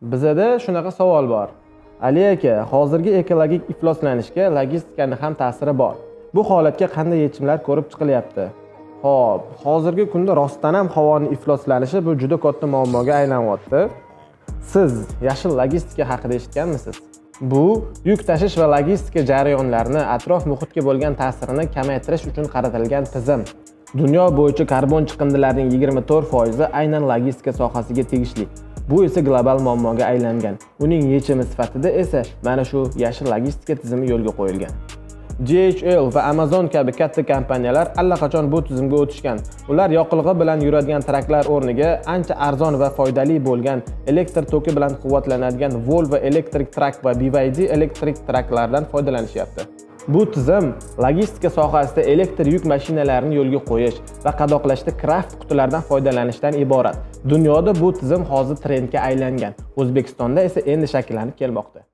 Bizada shunaqa savol bor. Ali aka, hozirgi ekologik ifloslanishga logistikaning ham ta'siri bor. Bu holatga qanday yechimlar ko'rib chiqilyapti? Xo'p, hozirgi kunda rostdan ham havoning ifloslanishi bu juda katta muammoga aylanyapti. Siz yashil logistika haqida eshitganmisiz? Bu yuk tashish va logistika jarayonlarini atrof muhitga bo'lgan ta'sirini kamaytirish uchun qaratilgan tizim. Dunyo bo'yicha karbon chiqindilarining 24% aynan logistika sohasiga tegishli. Bu esa global muammoga aylangan. Uning yechimi sifatida esa mana shu yashil logistika tizimi yo'lga qo'yilgan. DHL va Amazon kabi katta kompaniyalar allaqachon bu tizimga o'tishgan. Ular yoqilg'i bilan yuradigan traklar o'rniga ancha arzon va foydali bo'lgan elektr toki bilan quvvatlanadigan Volvo Electric Truck va BYD Electric Trucklardan foydalanishyapti. Bu tizim logistika sohasida elektr yuk mashinalarini yo'lga qo'yish va qadoqlashda kraft qutilardan foydalanishdan iborat. Dunyoda bu tizim hozir trendga aylangan. O'zbekistonda esa endi shakllanib kelmoqda.